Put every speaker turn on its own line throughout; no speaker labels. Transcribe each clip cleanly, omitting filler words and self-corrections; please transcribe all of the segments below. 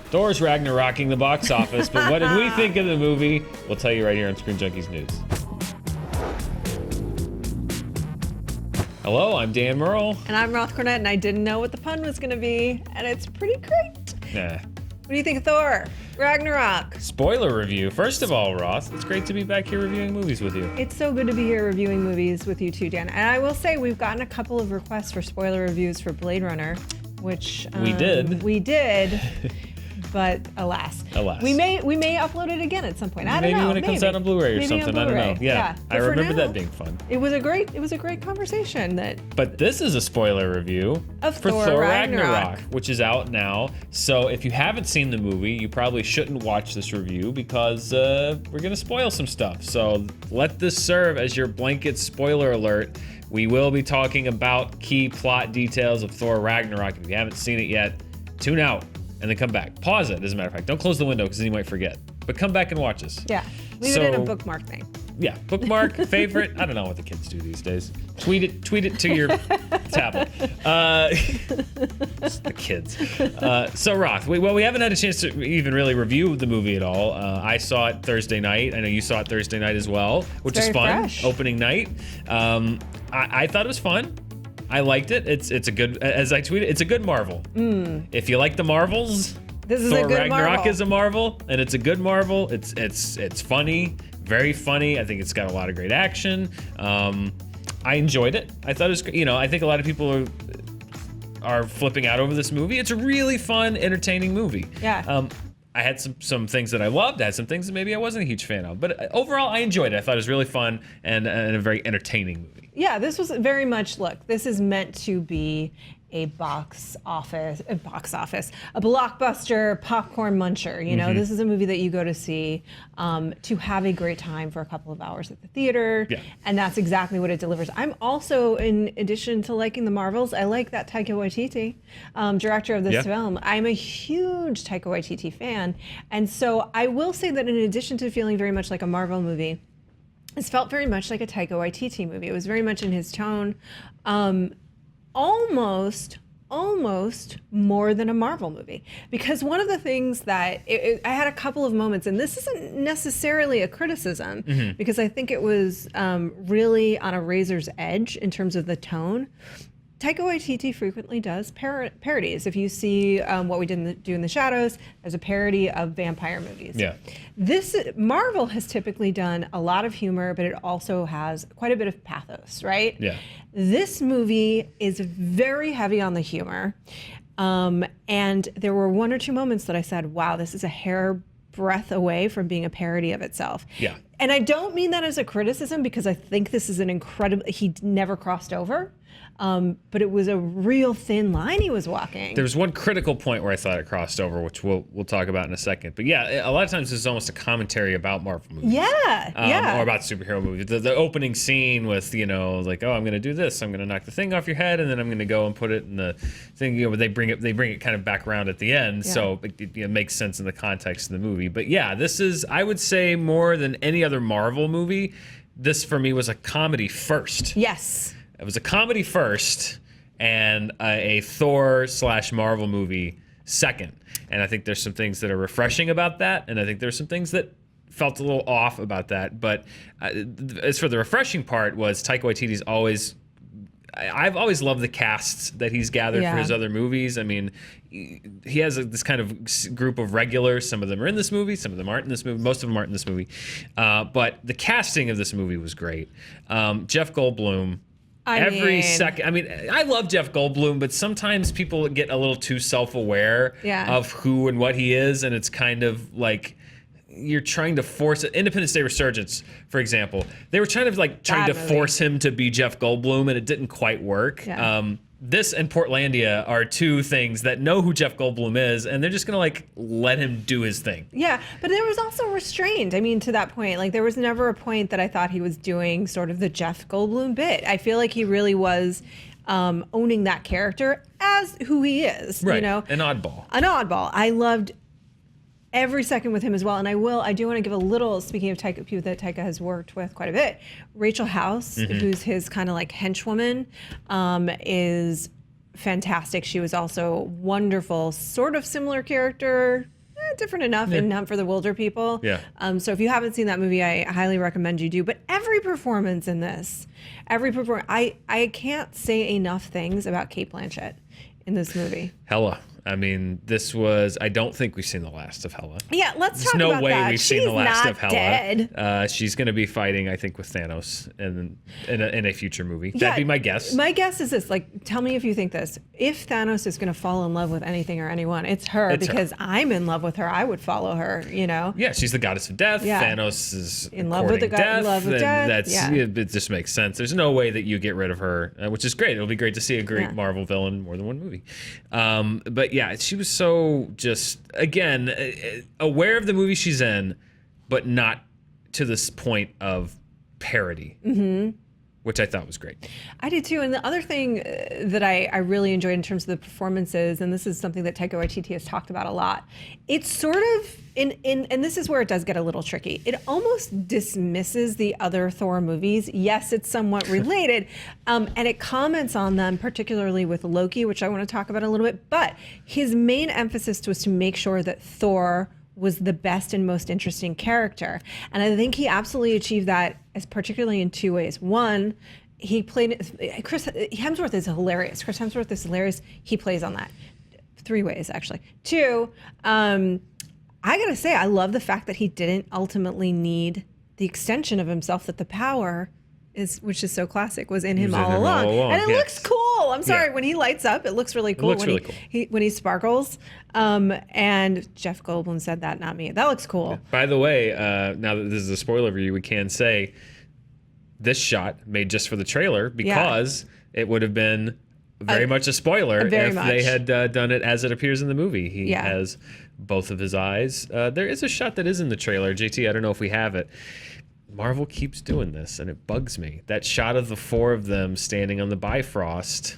Thor's Ragnarok the box office, but what did we think of the movie? We'll tell you right here on Screen Junkies News. Hello, I'm Dan Murrell.
And I'm Roth, Cornet, and I didn't know what the pun was going to be, and it's pretty great.
Nah.
What do you think of Thor? Ragnarok.
Spoiler review. First of all, Roth, it's great to be back here reviewing movies with you.
It's so good to be here reviewing movies with you too, Dan. And I will say we've gotten a couple of requests for spoiler reviews for Blade Runner, which
we did.
But alas. We may upload it again at some point. I don't know.
Maybe when it comes out on Blu-ray or something. I don't know. Yeah. I remember that being fun.
It was a great conversation
But this is a spoiler review
of
for Thor Ragnarok, which is out now. So if you haven't seen the movie, you probably shouldn't watch this review because we're gonna spoil some stuff. So let this serve as your blanket spoiler alert. We will be talking about key plot details of Thor Ragnarok. If you haven't seen it yet, tune out. And then come back. Pause it, as a matter of fact. Don't close the window, because then you might forget. But come back and watch us.
Yeah. Leave it in a bookmark thing.
Yeah. Bookmark, favorite. I don't know what the kids do these days. Tweet it to your tablet. The kids. So Roth, we haven't had a chance to even really review the movie at all. I saw it Thursday night. I know you saw it Thursday night as well, which is fun.
Fresh.
Opening night. I thought it was fun. I liked it. It's a good, as I tweeted, it's a good Marvel. If you like the Marvels,
this is
Thor
a good
Ragnarok
Marvel.
is a Marvel, and it's a good Marvel. It's funny, very funny. I think it's got a lot of great action. I enjoyed it. I thought it was, I think a lot of people are flipping out over this movie. It's a really fun, entertaining movie.
Yeah.
I had some things that I loved. I had some things that maybe I wasn't a huge fan of. But overall, I enjoyed it. I thought it was really fun and a very entertaining movie.
Yeah, this was very much, look, this is meant to be a blockbuster popcorn muncher. This is a movie that you go to see to have a great time for a couple of hours at the theater.
Yeah.
And that's exactly what it delivers. I'm also, in addition to liking the Marvels, I like that Taika Waititi, director of this film. I'm a huge Taika Waititi fan. And so I will say that in addition to feeling very much like a Marvel movie, this felt very much like a Taika Waititi movie. It was very much in his tone. Almost more than a Marvel movie. Because one of the things that, I had a couple of moments, and this isn't necessarily a criticism, because I think it was really on a razor's edge in terms of the tone. Taika Waititi frequently does parodies. If you see What We Didn't Do in the Shadows, there's a parody of vampire movies.
Yeah.
Marvel has typically done a lot of humor, but it also has quite a bit of pathos, right?
Yeah.
This movie is very heavy on the humor. And there were one or two moments that I said, wow, this is a hair breadth away from being a parody of itself.
Yeah.
And I don't mean that as a criticism, because I think this is an incredible, he never crossed over. But it was a real thin line he was walking.
There was one critical point where I thought it crossed over, which we'll talk about in a second. But yeah, a lot of times this is almost a commentary about Marvel movies.
Yeah.
Or about superhero movies. The opening scene with, like, oh, I'm going to do this. I'm going to knock the thing off your head, and then I'm going to go and put it in the thing. They bring it kind of back around at the end. Yeah. So it makes sense in the context of the movie. But yeah, this is, I would say, more than any other Marvel movie, this for me was a comedy first.
Yes.
It was a comedy first and a Thor/Marvel movie second. And I think there's some things that are refreshing about that. And I think there's some things that felt a little off about that. But as for the refreshing part was Taika Waititi's I've always loved the casts that he's gathered for his other movies. I mean, he has this kind of group of regulars. Some of them are in this movie. Some of them aren't in this movie. Most of them aren't in this movie. But the casting of this movie was great. Jeff Goldblum. I love Jeff Goldblum, but sometimes people get a little too self-aware of who and what he is, and it's kind of like you're trying to force it. Independence Day Resurgence, for example, they were trying to force him to be Jeff Goldblum, and it didn't quite work. Yeah. This and Portlandia are two things that know who Jeff Goldblum is, and they're just gonna let him do his thing.
Yeah, but there was also restraint. I mean, to that point, there was never a point that I thought he was doing sort of the Jeff Goldblum bit. I feel like he really was owning that character as who he is.
Right, an oddball.
I loved every second with him as well. And I do want to give a little, speaking of people that Taika has worked with quite a bit, Rachel House, who's his kind of henchwoman, is fantastic. She was also wonderful, sort of similar character different enough in Hunt for the Wilder People.
Yeah.
So if you haven't seen that movie, I highly recommend you do. But every performance in this, I can't say enough things about Cate Blanchett in this movie.
Hela. I mean, I don't think we've seen the last of Hela.
Yeah, let's talk
There's
about
no way
that.
we've
She's
seen the last
not
of Hela.
Dead.
She's going to be fighting, I think, with Thanos in a future movie.
Yeah,
That'd be my guess.
My guess is this. Like, tell me if you think this. If Thanos is going to fall in love with anything or anyone, it's her, because I'm in love with her. I would follow her, you know?
Yeah, she's the goddess of death.
Yeah.
Thanos is
in love with the
death.
in love with death.
It just makes sense. There's no way that you get rid of her, which is great. It'll be great to see a great Marvel villain in more than one movie. But yeah, she was so just, again, aware of the movie she's in, but not to this point of parody, which I thought was great.
I did too. And the other thing that I really enjoyed in terms of the performances, and this is something that Taika Waititi has talked about a lot, it's sort of, and this is where it does get a little tricky. It almost dismisses the other Thor movies. Yes, it's somewhat related, and it comments on them, particularly with Loki, which I want to talk about a little bit. But his main emphasis was to make sure that Thor was the best and most interesting character. And I think he absolutely achieved that, as particularly in two ways. One, Chris Hemsworth is hilarious. Chris Hemsworth is hilarious. He plays on that. Three ways, actually. Two, I gotta say, I love the fact that he didn't ultimately need the extension of himself, that the power which is so classic, was in him all along. And it looks cool. I'm sorry, when he lights up, it looks really cool. When he sparkles. And Jeff Goldblum said that, not me. That looks cool.
Yeah. By the way, now that this is a spoiler review, we can say this shot made just for the trailer, because it would have been very much a spoiler if they had done it as it appears in the movie. He has both of his eyes. There is a shot that is in the trailer. JT, I don't know if we have it. Marvel keeps doing this, and it bugs me. That shot of the four of them standing on the Bifrost,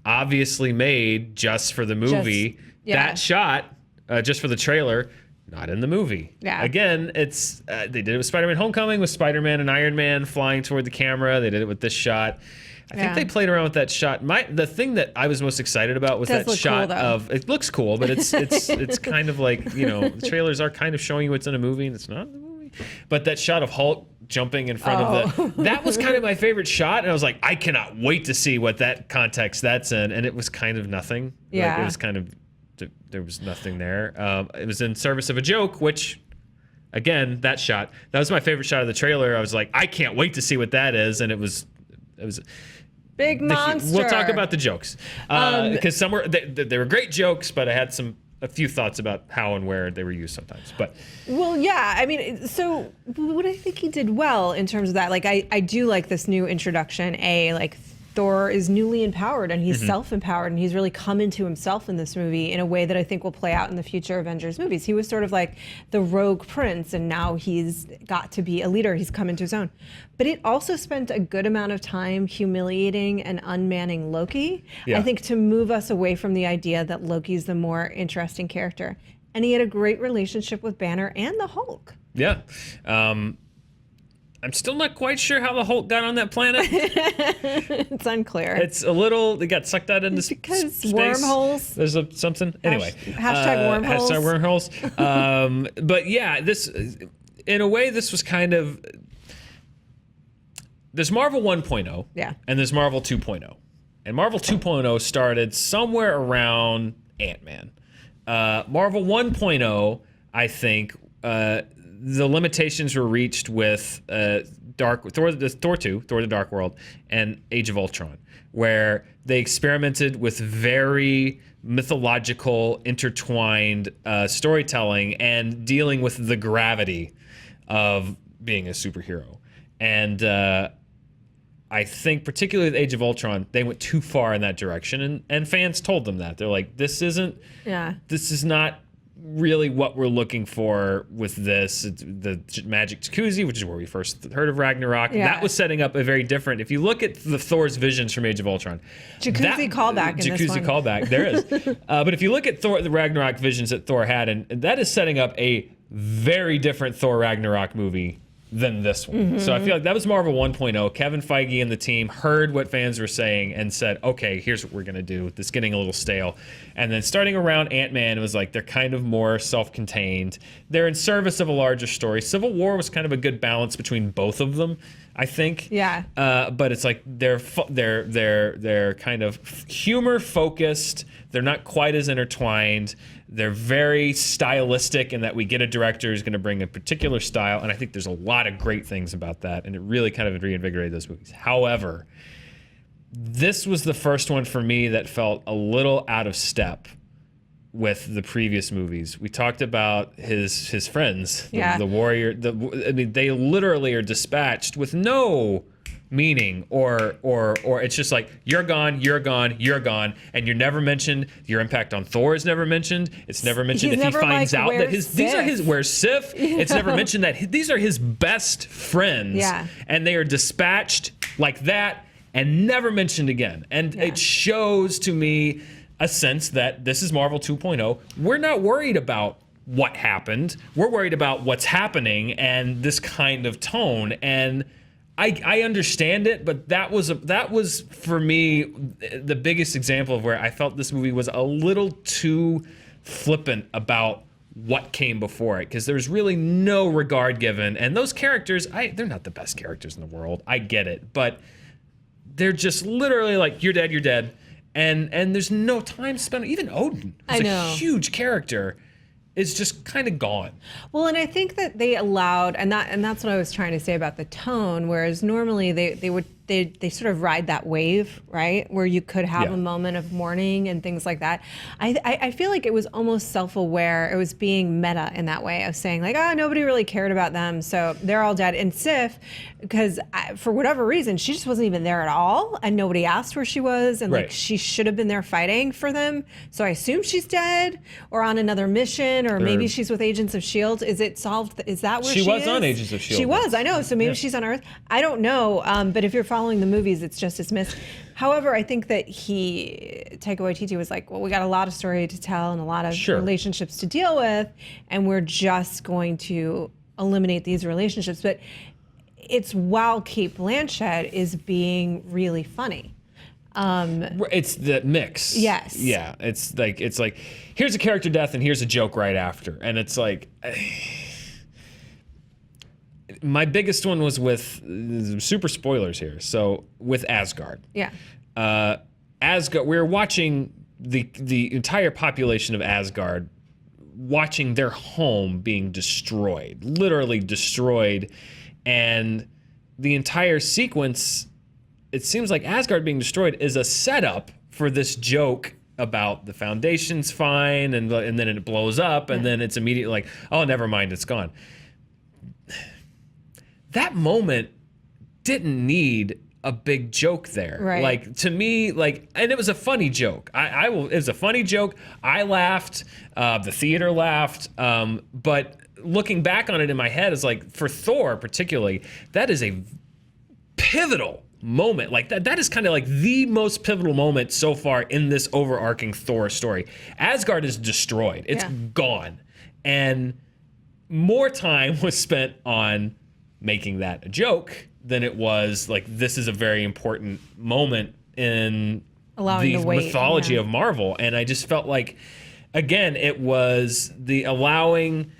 obviously made just for the movie. That shot, just for the trailer, not in the movie. Again, it's they did it with Spider-Man Homecoming, with Spider-Man and Iron Man flying toward the camera. They did it with this shot. I think they played around with that shot. The thing that I was most excited about was that shot of, it looks cool, but it's kind of like, you know, the trailers are kind of showing you what's in a movie, and it's not in the movie. But that shot of Hulk jumping in front of that was kind of my favorite shot, and I was like, I cannot wait to see what that context that's in, and it was kind of nothing. Like, it was kind of, there was nothing there. It was in service of a joke, which, again, that was my favorite shot of the trailer. I was like, I can't wait to see what that is, and it was
big monster.
We'll talk about the jokes, because some were they were great jokes, but I had a few thoughts about how and where they were used sometimes. But
I mean, so what I think he did well in terms of that, like I do like this new introduction. Like Thor is newly empowered, and he's self-empowered, and he's really come into himself in this movie in a way that I think will play out in the future Avengers movies. He was sort of like the rogue prince, and now he's got to be a leader. He's come into his own. But it also spent a good amount of time humiliating and unmanning Loki, I think, to move us away from the idea that Loki's the more interesting character. And he had a great relationship with Banner and the Hulk.
Yeah. I'm still not quite sure how the Hulk got on that planet.
It's unclear.
It's a little, they got sucked out into
because
space.
Wormholes.
There's something. Anyway.
Hashtag wormholes.
Hashtag wormholes. But yeah, this, in a way, this was kind of, there's Marvel 1.0. And there's Marvel 2.0. And Marvel 2.0 started somewhere around Ant-Man. Marvel 1.0, I think, the limitations were reached with Thor 2, Thor the Dark World, and Age of Ultron, where they experimented with very mythological, intertwined storytelling and dealing with the gravity of being a superhero. And I think, particularly with Age of Ultron, they went too far in that direction, and fans told them that. They're like, this is not really what we're looking for with this. It's the magic jacuzzi, which is where we first heard of Ragnarok. That was setting up a very different, if you look at the Thor's visions from Age of Ultron.
Jacuzzi callback in this one.
Callback, there is. But if you look at the Ragnarok visions that Thor had, and that is setting up a very different Thor Ragnarok movie than this one. So I feel like that was Marvel 1.0. Kevin Feige and the team heard what fans were saying and said, okay, here's what we're going to do. This is getting a little stale. And then starting around Ant-Man, it was like they're kind of more self-contained. They're in service of a larger story. Civil War was kind of a good balance between both of them, I think.
Yeah.
But it's like they're kind of humor focused. They're not quite as intertwined. They're very stylistic in that we get a director who's going to bring a particular style, and I think there's a lot of great things about that, and it really kind of reinvigorated those movies. However, this was the first one for me that felt a little out of step with the previous movies. We talked about his friends, the warrior. I mean, they literally are dispatched with no meaning or it's just like you're gone, and you're never mentioned. Your impact on Thor is never mentioned. It's never mentioned if he finds out that where's Sif. It's never mentioned that these are his best friends.
Yeah.
And they are dispatched like that and never mentioned again. And it shows to me a sense that this is Marvel 2.0. We're not worried about what happened. We're worried about what's happening and this kind of tone. And I understand it, but that was for me the biggest example of where I felt this movie was a little too flippant about what came before it, because there's really no regard given. And those characters, they're not the best characters in the world. I get it, but they're just literally like, you're dead. And there's no time spent. Even Odin, who's a huge character, is just kind of gone.
Well, and I think that they allowed, and that's what I was trying to say about the tone. Whereas normally they sort of ride that wave, right? Where you could have a moment of mourning and things like that. I feel like it was almost self-aware. It was being meta in that way of saying like, nobody really cared about them, so they're all dead. And Sif, because for whatever reason, she just wasn't even there at all, and nobody asked where she was, and like she should have been there fighting for them. So I assume she's dead or on another mission, or maybe she's with Agents of S.H.I.E.L.D. Is it solved? Is that where she is?
She was on Agents of S.H.I.E.L.D.
She was, I know. So maybe she's on Earth. I don't know. But if you're following the movies, it's just dismissed. However, I think that Taika Waititi was like, well, we got a lot of story to tell and a lot of relationships to deal with, and we're just going to eliminate these relationships. But it's while Cate Blanchett is being really funny.
It's the mix.
Yes.
Yeah. It's like here's a character death and here's a joke right after, and it's like. My biggest one was with super spoilers here. So with Asgard.
Yeah.
Asgard. We were watching the entire population of Asgard, watching their home being destroyed, literally destroyed, and the entire sequence. It seems like Asgard being destroyed is a setup for this joke about the foundation's fine, and then it blows up, and then it's immediately like, oh, never mind, it's gone. That moment didn't need a big joke there.
Right.
Like, to me, and it was a funny joke. It was a funny joke. I laughed. The theater laughed. But looking back on it in my head is like, for Thor particularly, that is a pivotal moment. Like that is kind of like the most pivotal moment so far in this overarching Thor story. Asgard is destroyed. It's gone. And more time was spent on making that a joke than it was like, this is a very important moment in the mythology of Marvel. And I just felt like, again, it was the allowing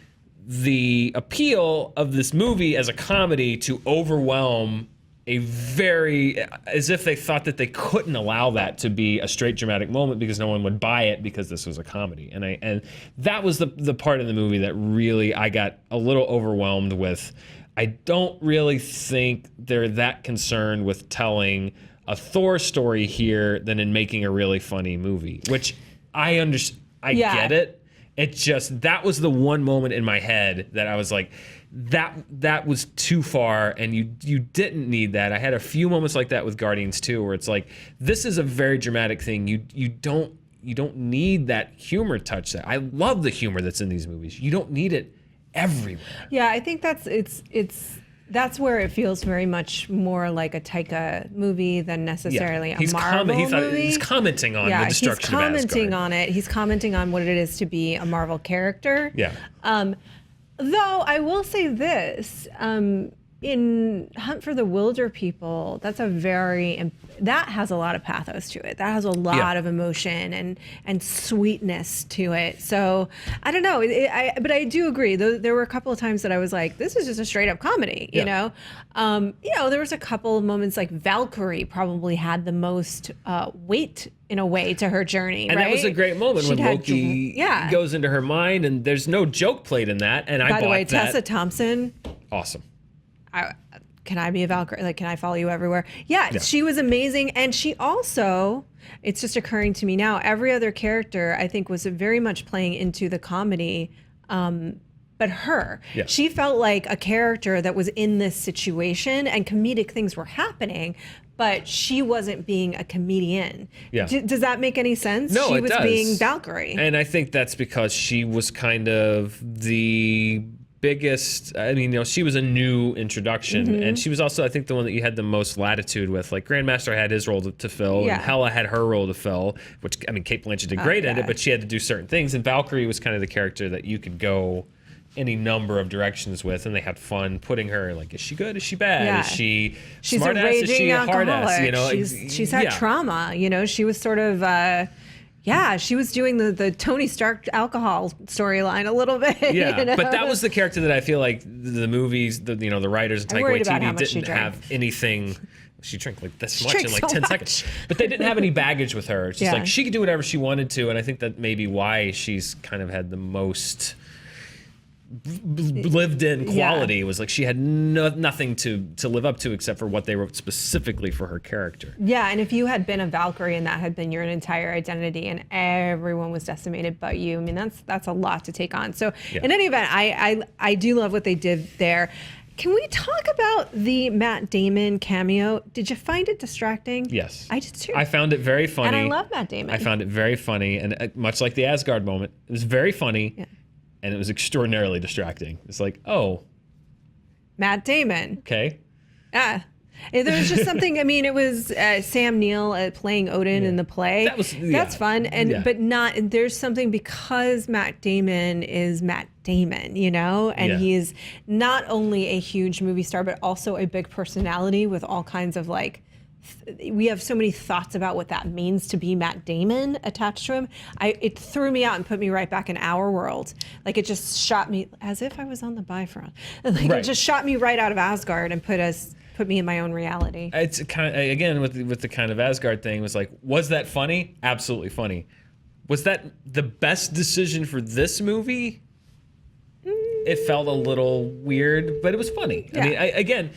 the appeal of this movie as a comedy to overwhelm as if they thought that they couldn't allow that to be a straight dramatic moment because no one would buy it because this was a comedy. And that was the part of the movie that really I got a little overwhelmed with. I don't really think they're that concerned with telling a Thor story here than in making a really funny movie, which I understand. I get it. It just, that was the one moment in my head that I was like, that was too far, and you didn't need that. I had a few moments like that with Guardians 2, where it's like, this is a very dramatic thing. You don't need that humor touch. That I love the humor that's in these movies. You don't need it everywhere. Yeah,
I think that's where it feels very much more like a Taika movie than necessarily a Marvel movie.
He's commenting on the destruction of Asgard.
He's commenting on it. He's commenting on what it is to be a Marvel character.
Yeah.
Though I will say this, in Hunt for the Wilder People, that has a lot of pathos to it. That has a lot of emotion and sweetness to it. So I don't know, but I do agree. There were a couple of times that I was like, this is just a straight up comedy, you know? There was a couple of moments like Valkyrie probably had the most weight in a way to her journey,
and
right?
that was a great moment when Loki goes into her mind, and there's no joke played in that. And
by the way, Tessa Thompson,
awesome.
Can I be a Valkyrie? Like, can I follow you everywhere? Yeah, she was amazing. And she also, it's just occurring to me now, every other character I think was very much playing into the comedy, but her. Yeah. She felt like a character that was in this situation and comedic things were happening, but she wasn't being a comedian. Yeah. Does that make any sense?
No,
she was being Valkyrie.
And I think that's because she was kind of the biggest, I mean, she was a new introduction, and she was also, I think, the one that you had the most latitude with. Like, Grandmaster had his role to fill, and Hela had her role to fill, which, I mean, Cate Blanchett did great at it, but she had to do certain things, and Valkyrie was kind of the character that you could go any number of directions with, and they had fun putting her, like, is she good, is she bad, is she smart ass, is she a hard ass,
she's had trauma, she was sort of she was doing the Tony Stark alcohol storyline a little bit. Yeah,
but that was the character that I feel like the movies, the writers and Taika Waititi didn't have anything. She drank like this much in like 10 seconds. But they didn't have any baggage with her. It's just like she could do whatever she wanted to, and I think that may be why she's kind of had the most lived in quality. Was like she had nothing to live up to except for what they wrote specifically for her character.
Yeah, and if you had been a Valkyrie and that had been your entire identity and everyone was decimated but you, I mean, that's a lot to take on. So in any event, I do love what they did there. Can we talk about the Matt Damon cameo? Did you find it distracting?
Yes.
I did too.
I found it very funny.
And I love Matt Damon.
I found it very funny, and much like the Asgard moment, it was very funny. Yeah. And it was extraordinarily distracting. It's like, oh.
Matt Damon.
Okay.
Yeah. There was just something, I mean, it was Sam Neill playing Odin in the play. That's fun. But not, there's something because Matt Damon is Matt Damon, and he's not only a huge movie star, but also a big personality with all kinds of we have so many thoughts about what that means to be Matt Damon attached to him. It threw me out and put me right back in our world. Like, it just shot me as if I was on the Bifront. It just shot me right out of Asgard and put me in my own reality.
It's kind of, again, with the kind of Asgard thing, was like, was that funny? Absolutely funny. Was that the best decision for this movie? It felt a little weird, but it was funny. Yeah. I mean, again,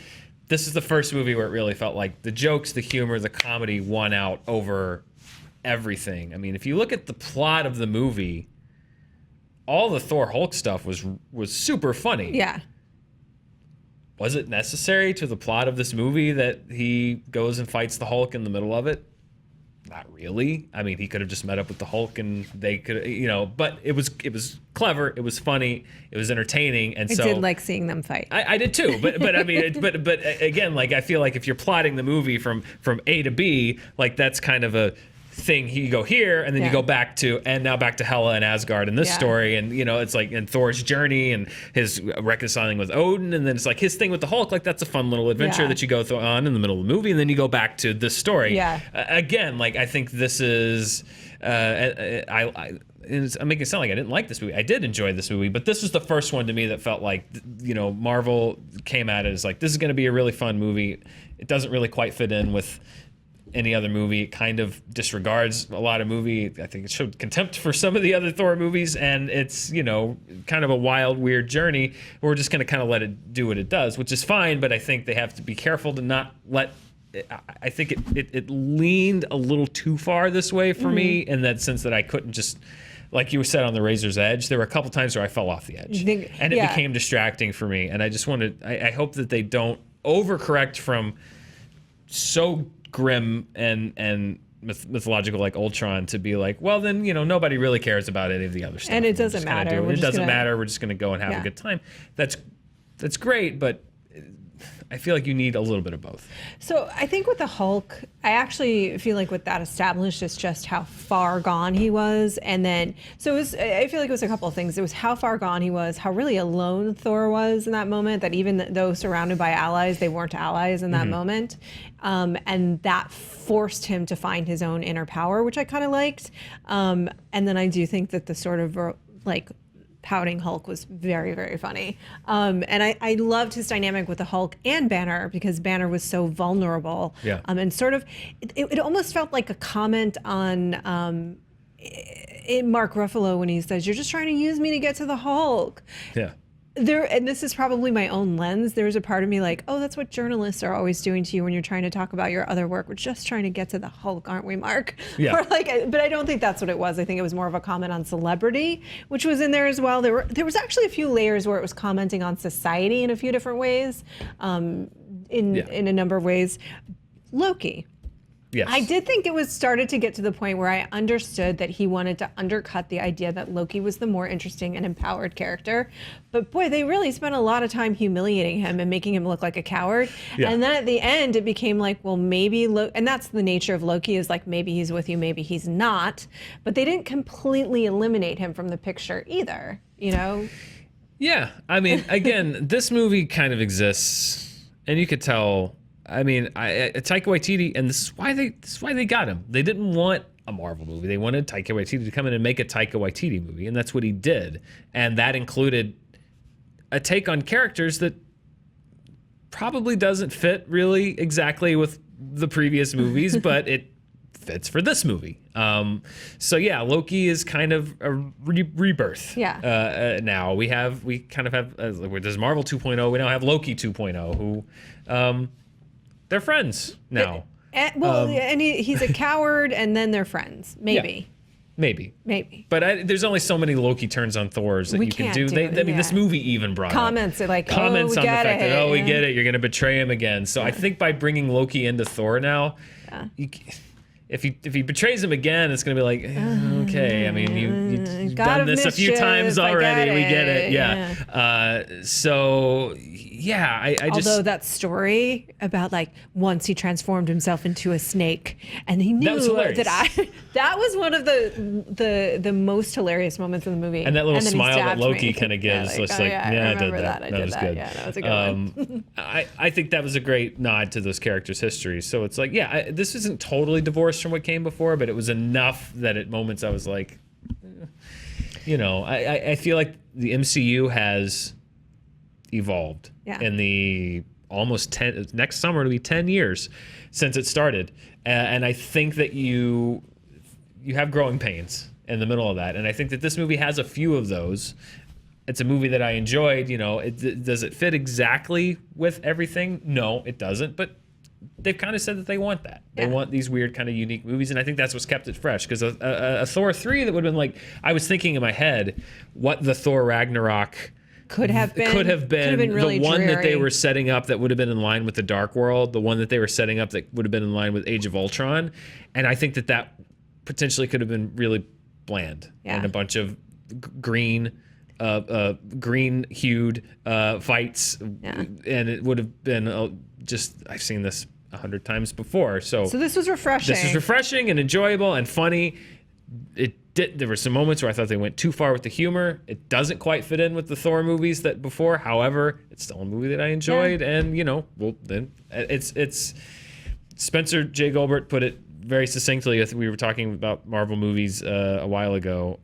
this is the first movie where it really felt like the jokes, the humor, the comedy won out over everything. I mean, if you look at the plot of the movie, all the Thor Hulk stuff was super funny.
Yeah.
Was it necessary to the plot of this movie that he goes and fights the Hulk in the middle of it? Not really. I mean, he could have just met up with the Hulk and they could, but it was clever, it was funny, it was entertaining, and
I did like seeing them fight.
I did too, but I mean, but again, like, I feel like if you're plotting the movie from A to B, like, that's kind of a thing. You go here and then you go back to Hela and Asgard in this story, and it's like in Thor's journey and his reconciling with Odin, and then it's like his thing with the Hulk. Like, that's a fun little adventure that you go on in the middle of the movie, and then you go back to this story. Again, like, I think this is I'm making it sound like I didn't like this movie. I did enjoy this movie, but this was the first one to me that felt like, Marvel came at it as like, this is going to be a really fun movie. It doesn't really quite fit in with any other movie. It kind of disregards a lot of movie. I think it showed contempt for some of the other Thor movies, and it's, kind of a wild, weird journey. We're just going to kind of let it do what it does, which is fine, but I think they have to be careful to not let... I think it leaned a little too far this way for me, in that sense that I couldn't just... Like you said, on the razor's edge, there were a couple times where I fell off the edge, and it became distracting for me. And I just I hope that they don't overcorrect from so grim and mythological like Ultron to be like, well, then nobody really cares about any of the other stuff,
and it doesn't matter.
It doesn't matter. We're just going to go and have a good time. That's great, but I feel like you need a little bit of both.
So I think with the Hulk, I actually feel like what that established is just how far gone he was. And then, so it was, I feel like it was a couple of things. It was how far gone he was, how really alone Thor was in that moment, that even though surrounded by allies, they weren't allies in that moment. And that forced him to find his own inner power, which I kind of liked. And then I do think that the sort of like pouting Hulk was very, very funny. And I loved his dynamic with the Hulk and Banner, because Banner was so vulnerable.
Yeah.
And sort of, it almost felt like a comment on Mark Ruffalo when he says, "You're just trying to use me to get to the Hulk."
Yeah.
And this is probably my own lens. There's a part of me like, oh, that's what journalists are always doing to you when you're trying to talk about your other work. We're just trying to get to the Hulk, aren't we, Mark?
Yeah.
Or like, but I don't think that's what it was. I think it was more of a comment on celebrity, which was in there as well. There was actually a few layers where it was commenting on society in a few different ways, in a number of ways. Loki.
Yes.
I did think it was started to get to the point where I understood that he wanted to undercut the idea that Loki was the more interesting and empowered character. But boy, they really spent a lot of time humiliating him and making him look like a coward.
Yeah.
And then at the end, it became like, well, maybe, and that's the nature of Loki, is like, maybe he's with you, maybe he's not. But they didn't completely eliminate him from the picture either, you know?
Yeah. I mean, again, this movie kind of exists, and you could tell. I mean, Taika Waititi, and this is why they got him. They didn't want a Marvel movie. They wanted Taika Waititi to come in and make a Taika Waititi movie, and that's what he did. And that included a take on characters that probably doesn't fit really exactly with the previous movies, but it fits for this movie. So yeah, Loki is kind of a rebirth.
Yeah.
Now we kind of have there's Marvel 2.0. We now have Loki 2.0, who. They're friends now.
And he's a coward, and then they're friends. Maybe.
Yeah,
maybe.
But there's only so many Loki turns on Thors that
We
you can
can't
do.
do it,
I mean, this movie even brought
comments
up
like,
comments
oh, we
on the
get
fact
it.
that we get it. You're going to betray him again. So I think by bringing Loki into Thor now, if he betrays him again, it's going to be like, okay. I mean, you've done this a few times already. We get it. Yeah. So yeah, I just.
Although that story about like once he transformed himself into a snake, and he knew that was one of the most hilarious moments in the movie.
And that little smile that Loki kind of gives, I did that. That was good.
Yeah, that was a good one.
I think that was a great nod to those characters' history. So it's like, yeah, this isn't totally divorced from what came before, but it was enough that at moments I was like, I feel like the MCU has evolved in the almost next summer it'll be 10 years since it started, and I think that you have growing pains in the middle of that, and I think that this movie has a few of those. It's a movie that I enjoyed. Does it fit exactly with everything? No, it doesn't, but they've kind of said that they want that. They want these weird kind of unique movies, and I think that's what's kept it fresh. Because a Thor 3 that would have been like, I was thinking in my head what the Thor Ragnarok could have been really the one dreary. That they were setting up that would have been in line with the Dark World, the one that they were setting up that would have been in line with Age of Ultron, and I think that potentially could have been really bland and a bunch of green hued fights, and it would have been I've seen this 100 times before. So
this was refreshing.
This was refreshing and enjoyable and funny. There were some moments where I thought they went too far with the humor. It doesn't quite fit in with the Thor movies that before. However, it's still a movie that I enjoyed, and then it's Spencer J. Goldberg put it very succinctly. I think we were talking about Marvel movies a while ago.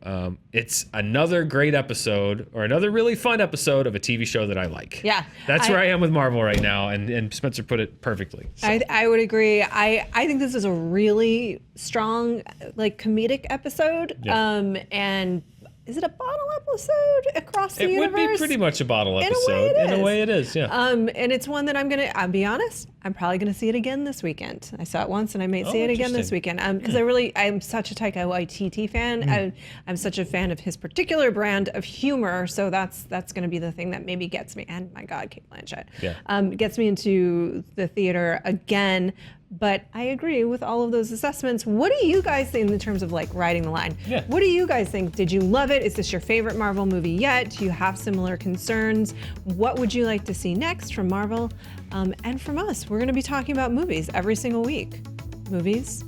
It's another great episode, or another really fun episode of a TV show that I like. Yeah, that's where I am with Marvel right now, and Spencer put it perfectly. So.
I would agree. I think this is a really strong comedic episode. Yeah. And is it a bottle episode across the universe?
It would be pretty much a bottle episode. In a way it is, yeah.
And it's one that I'll be honest, I'm probably going to see it again this weekend. I saw it once and I may see it again this weekend. Because I'm such a Taika Waititi fan. I'm such a fan of his particular brand of humor. So that's going to be the thing that maybe gets me, and my God, Cate Blanchett, gets me into the theater again. But I agree with all of those assessments. What do you guys think in terms of like riding the line?
Yeah.
What do you guys think? Did you love it? Is this your favorite Marvel movie yet? Do you have similar concerns? What would you like to see next from Marvel? And from us, we're going to be talking about movies every single week. Movies,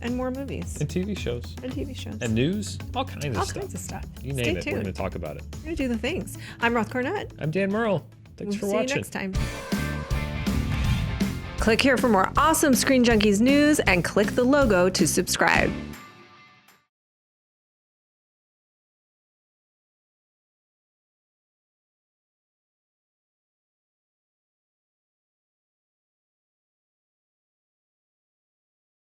and more movies.
And TV shows.
And TV shows.
And news. All kinds of
all
stuff.
kinds of stuff.
You name
Stay
it.
tuned.
We're going to talk about it.
We're going to do the things. I'm Roth Cornet.
I'm Dan Murrell. Thanks for
See
watching.
you next time. Click here for more awesome Screen Junkies news and click the logo to subscribe.